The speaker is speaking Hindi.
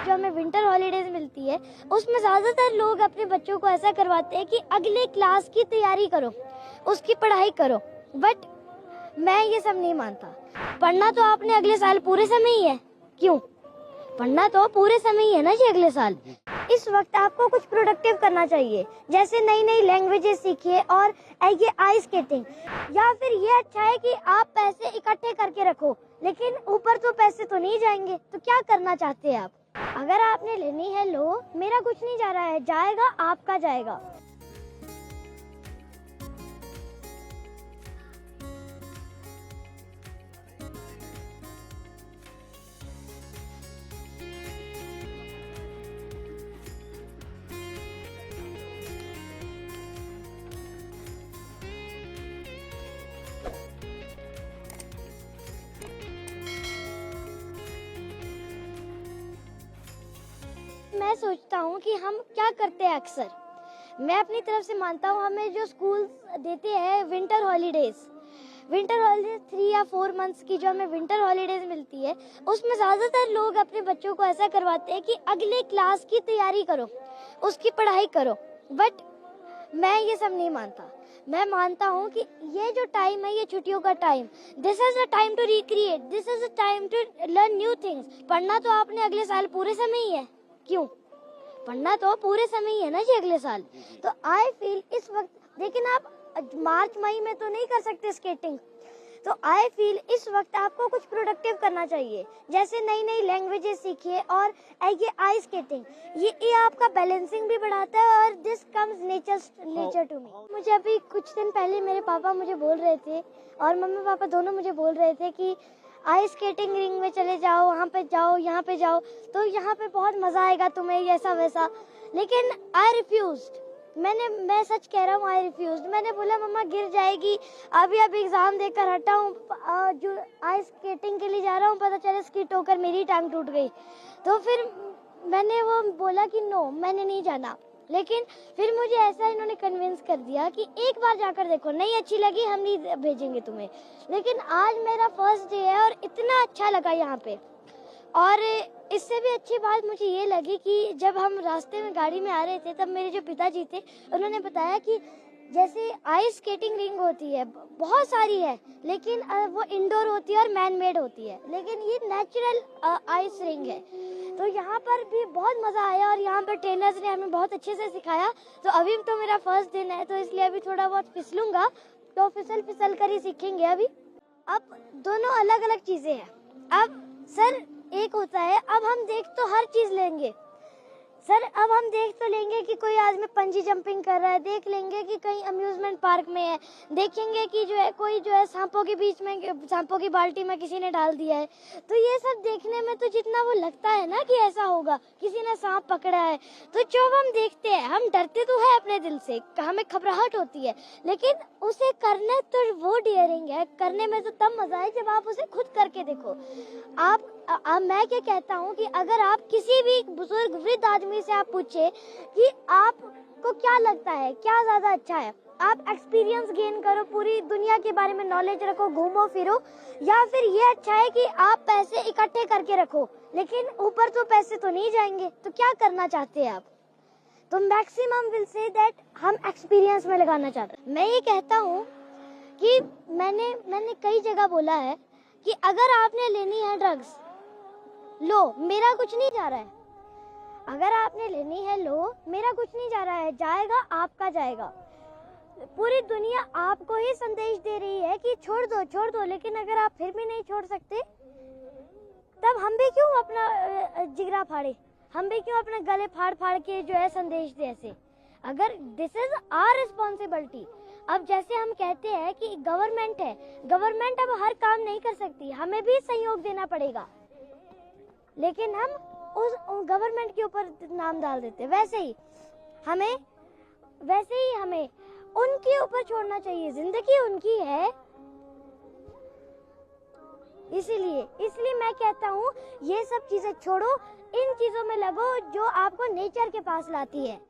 जो हमें विंटर हॉलीडेज मिलती है, उसमें ज़्यादातर लोग अपने बच्चों को ऐसा करवाते हैं कि अगले क्लास की तैयारी करो, उसकी पढ़ाई करो। बट मैं ये सब नहीं मानता। पढ़ना तो आपने अगले साल पूरे समय ही है। क्यों? पढ़ना तो पूरे समय ही है ना जी अगले साल। इस वक्त आपको कुछ प्रोडक्टिव करना चाहिए, जैसे नई नई लैंग्वेजेस सीखिए और ये आइस स्केटिंग। या फिर ये अच्छा है कि आप पैसे इकट्ठे करके रखो, लेकिन ऊपर तो पैसे तो नहीं जाएंगे। तो क्या करना चाहते हैं आप? अगर आपने लेनी है लो, मेरा कुछ नहीं जा रहा है, जाएगा आपका जाएगा। मैं सोचता हूँ कि हम क्या करते हैं अक्सर। मैं अपनी तरफ से मानता हूँ, हमें जो स्कूल देते हैं विंटर हॉलीडेज 3 या 4 मंथ्स की जो हमें विंटर हॉलीडेज मिलती है, उसमें ज़्यादातर लोग अपने बच्चों को ऐसा करवाते हैं कि अगले क्लास की तैयारी करो, उसकी पढ़ाई करो। बट मैं ये सब नहीं मानता। मैं मानता हूँ कि ये जो टाइम है, ये छुट्टियों का time, this is a time to recreate, this is a time to learn new things. पढ़ना तो आपने अगले साल पूरे समय ही है। क्यों? पढ़ना तो पूरे समय ही है ना जी अगले साल। तो आई फील इस वक्त, लेकिन आप मार्च मई में तो नहीं कर सकते स्केटिंग। तो आई फील इस वक्त आपको कुछ प्रोडक्टिव करना चाहिए, जैसे नई नई लैंग्वेजेस सीखिए और ये आइस स्केटिंग। ये आपका बैलेंसिंग भी बढ़ाता है और this comes nature to me. मुझे अभी कुछ दिन पहले मेरे पापा मुझे बोल रहे थे और मम्मी पापा दोनों मुझे बोल रहे थे कि आइस स्केटिंग रिंग में चले जाओ, वहाँ पे जाओ, यहाँ पे जाओ, तो यहाँ पे बहुत मजा आएगा तुम्हें, ऐसा वैसा। लेकिन आई रिफ्यूज्ड। मैं सच कह रहा हूँ, आई रिफ्यूज्ड। मैंने बोला मम्मा गिर जाएगी, अभी एग्जाम देकर हटा हूँ, जो आइस स्केटिंग के लिए जा रहा हूँ, पता चले स्किट होकर मेरी टांग टूट गई। तो फिर मैंने वो बोला कि नो, मैंने नहीं जाना। लेकिन फिर मुझे ऐसा इन्होंने कन्विंस कर दिया कि एक बार जाकर देखो, नहीं अच्छी लगी हम नहीं भेजेंगे तुम्हें। लेकिन आज मेरा फर्स्ट डे है और इतना अच्छा लगा यहाँ पे। और इससे भी अच्छी बात मुझे ये लगी कि जब हम रास्ते में गाड़ी में आ रहे थे, तब मेरे जो पिताजी थे उन्होंने बताया कि जैसे आइस स्केटिंग रिंग होती है, बहुत सारी है, लेकिन वो इंडोर होती है और मैन मेड होती है, लेकिन ये नेचुरल आइस रिंग है। तो यहाँ पर भी बहुत मजा आया और यहाँ पर ट्रेनर्स ने हमें बहुत अच्छे से सिखाया। तो अभी तो मेरा फर्स्ट दिन है, तो इसलिए अभी थोड़ा बहुत फिसलूंगा, तो फिसल कर ही सीखेंगे अभी। अब दोनों अलग अलग चीजें हैं। अब सर एक होता है, अब हम देख तो हर चीज लेंगे सर, अब हम देख तो लेंगे कि कोई आदमी पंजी जंपिंग कर रहा है, देख लेंगे कि कहीं अम्यूजमेंट पार्क में है, देखेंगे कि जो है कोई जो है सांपों के बीच में, सांपों की बाल्टी में किसी ने डाल दिया है। तो ये सब देखने में तो जितना वो लगता है ना कि ऐसा होगा, किसी ने सांप पकड़ा है, तो जब हम देखते हैं, हम डरते तो है अपने दिल से, हमें घबराहट होती है, लेकिन उसे करने तो वो डेयरिंग है, करने में तो तब मजा है जब आप उसे खुद करके देखो। मैं क्या कहता हूँ कि अगर आप किसी भी बुजुर्ग वृद्ध आदमी से आप पूछे कि आपको क्या लगता है, क्या ज्यादा अच्छा है, आप एक्सपीरियंस गेन करो, पूरी दुनिया के बारे में नॉलेज रखो, घूमो फिरो, या फिर ये अच्छा है कि आप पैसे इकट्ठे करके रखो, लेकिन ऊपर तो पैसे तो नहीं जाएंगे। तो क्या करना चाहते हैं आप? तो मैक्सिमम विल से दैट हम एक्सपीरियंस में लगाना चाहते हैं। मैं ये कहता हूँ कि मैंने कई जगह बोला है कि अगर आपने लेनी है ड्रग्स, लो, मेरा कुछ नहीं जा रहा है। अगर आपने लेनी है लो, मेरा कुछ नहीं जा रहा है, जाएगा आपका जाएगा। पूरी दुनिया आपको ही संदेश दे रही है कि छोड़ दो, लेकिन अगर आप फिर भी नहीं छोड़ सकते, तब हम भी क्यों अपना जिगरा फाड़े, हम भी क्यों अपने गले फाड़ के जो है संदेश दे ऐसे। अगर दिस इज आवर रिस्पॉन्सिबिलिटी। अब जैसे हम कहते हैं कि गवर्नमेंट है, गवर्नमेंट अब हर काम नहीं कर सकती, हमें भी सहयोग देना पड़ेगा, लेकिन हम उस गवर्नमेंट के ऊपर नाम डाल देते हैं। वैसे ही हमें उनके ऊपर छोड़ना चाहिए, जिंदगी उनकी है। इसलिए मैं कहता हूँ ये सब चीजें छोड़ो, इन चीजों में लगो जो आपको नेचर के पास लाती है।